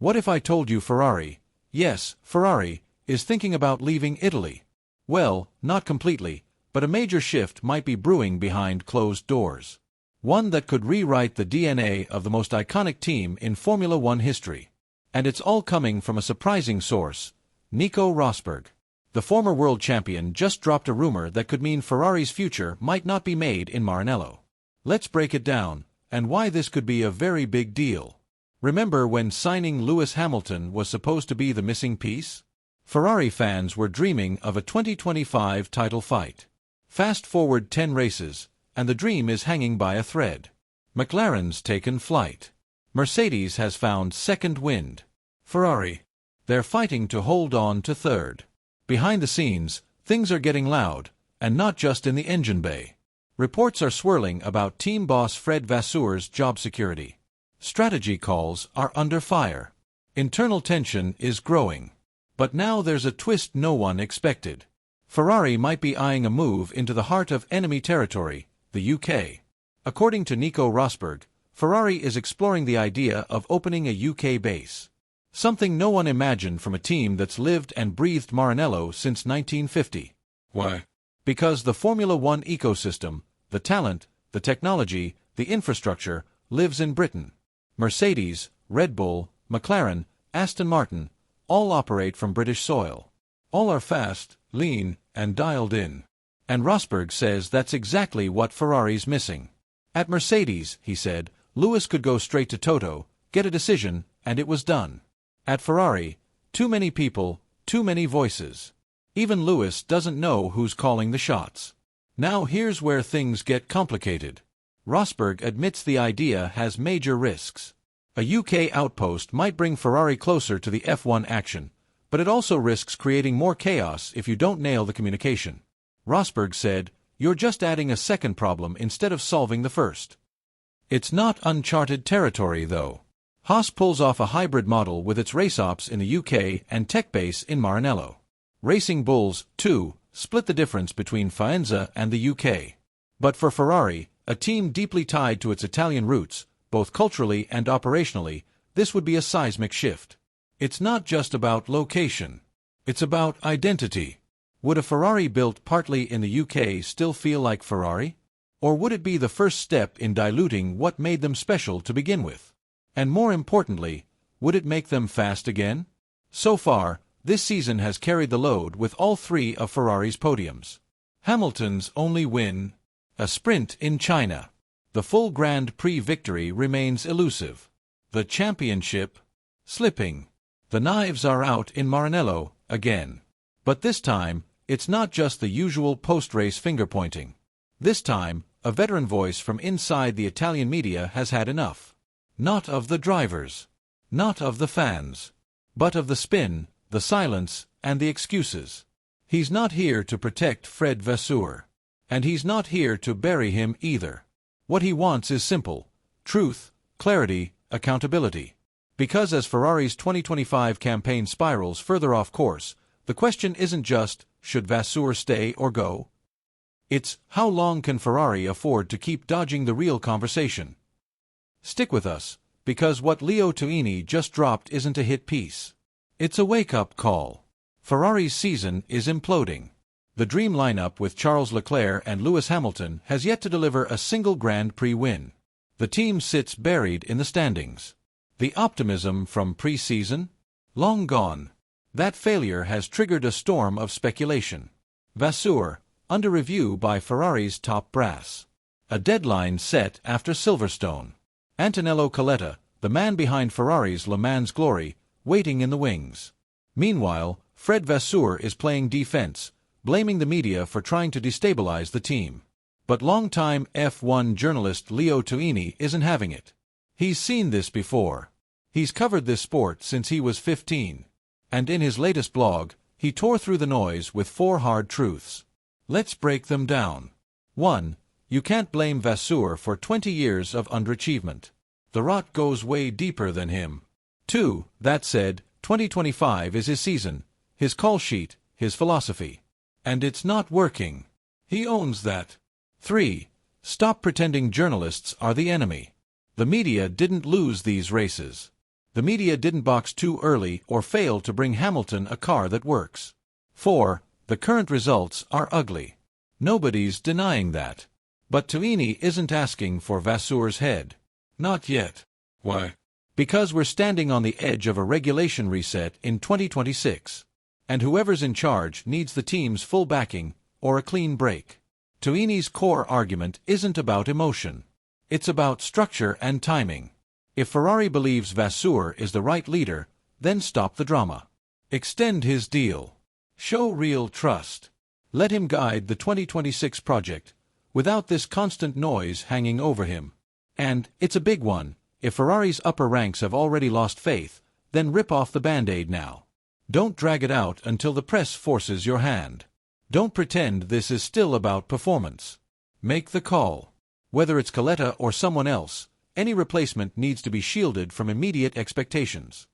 What if I told you Ferrari, yes, Ferrari, is thinking about leaving Italy? Well, not completely, but a major shift might be brewing behind closed doors. One that could rewrite the DNA of the most iconic team in Formula One history. And it's all coming from a surprising source, Nico Rosberg. The former world champion just dropped a rumor that could mean Ferrari's future might not be made in Maranello. Let's break it down, and why this could be a very big deal. Remember when signing Lewis Hamilton was supposed to be the missing piece? Ferrari fans were dreaming of a 2025 title fight. Fast forward 10 races, and the dream is hanging by a thread. McLaren's taken flight. Mercedes has found second wind. Ferrari, they're fighting to hold on to third. Behind the scenes, things are getting loud, and not just in the engine bay. Reports are swirling about team boss Fred Vasseur's job security. Strategy calls are under fire. Internal tension is growing. But now there's a twist no one expected. Ferrari might be eyeing a move into the heart of enemy territory, the UK. According to Nico Rosberg, Ferrari is exploring the idea of opening a UK base. Something no one imagined from a team that's lived and breathed Maranello since 1950. Why? Because the Formula One ecosystem, the talent, the technology, the infrastructure, lives in Britain. Mercedes, Red Bull, McLaren, Aston Martin, all operate from British soil. All are fast, lean, and dialed in. And Rosberg says that's exactly what Ferrari's missing. At Mercedes, he said, Lewis could go straight to Toto, get a decision, and it was done. At Ferrari, too many people, too many voices. Even Lewis doesn't know who's calling the shots. Now here's where things get complicated. Rosberg admits the idea has major risks. A UK outpost might bring Ferrari closer to the F1 action, but it also risks creating more chaos if you don't nail the communication. Rosberg said, "You're just adding a second problem instead of solving the first." It's not uncharted territory, though. Haas pulls off a hybrid model with its race ops in the UK and tech base in Maranello. Racing Bulls, too, split the difference between Faenza and the UK. But for Ferrari, a team deeply tied to its Italian roots, both culturally and operationally, this would be a seismic shift. It's not just about location. It's about identity. Would a Ferrari built partly in the UK still feel like Ferrari? Or would it be the first step in diluting what made them special to begin with? And more importantly, would it make them fast again? So far, this season has carried the load with all three of Ferrari's podiums. Hamilton's only win, a sprint in China. The full Grand Prix victory remains elusive. The championship, slipping. The knives are out in Maranello, again. But this time, it's not just the usual post-race finger-pointing. This time, a veteran voice from inside the Italian media has had enough. Not of the drivers. Not of the fans. But of the spin, the silence, and the excuses. He's not here to protect Fred Vasseur. And he's not here to bury him either. What he wants is simple: truth, clarity, accountability. Because as Ferrari's 2025 campaign spirals further off course, the question isn't just, should Vasseur stay or go? It's, how long can Ferrari afford to keep dodging the real conversation? Stick with us, because what Leo Turrini just dropped isn't a hit piece. It's a wake-up call. Ferrari's season is imploding. The dream lineup with Charles Leclerc and Lewis Hamilton has yet to deliver a single Grand Prix win. The team sits buried in the standings. The optimism from pre-season? Long gone. That failure has triggered a storm of speculation. Vasseur, under review by Ferrari's top brass. A deadline set after Silverstone. Antonello Coletta, the man behind Ferrari's Le Mans glory, waiting in the wings. Meanwhile, Fred Vasseur is playing defense, blaming the media for trying to destabilize the team. But longtime F1 journalist Leo Turrini isn't having it. He's seen this before. He's covered this sport since he was 15. And in his latest blog, he tore through the noise with 4 hard truths. Let's break them down. 1. You can't blame Vasseur for 20 years of underachievement. The rot goes way deeper than him. 2. That said, 2025 is his season, his call sheet, his philosophy. And it's not working. He owns that. 3. Stop pretending journalists are the enemy. The media didn't lose these races. The media didn't box too early or fail to bring Hamilton a car that works. 4. The current results are ugly. Nobody's denying that. But Turrini isn't asking for Vasseur's head. Not yet. Why? Because we're standing on the edge of a regulation reset in 2026. And whoever's in charge needs the team's full backing, or a clean break. Turrini's core argument isn't about emotion. It's about structure and timing. If Ferrari believes Vasseur is the right leader, then stop the drama. Extend his deal. Show real trust. Let him guide the 2026 project, without this constant noise hanging over him. And, it's a big one, if Ferrari's upper ranks have already lost faith, then rip off the Band-Aid now. Don't drag it out until the press forces your hand. Don't pretend this is still about performance. Make the call. Whether it's Coletta or someone else, any replacement needs to be shielded from immediate expectations.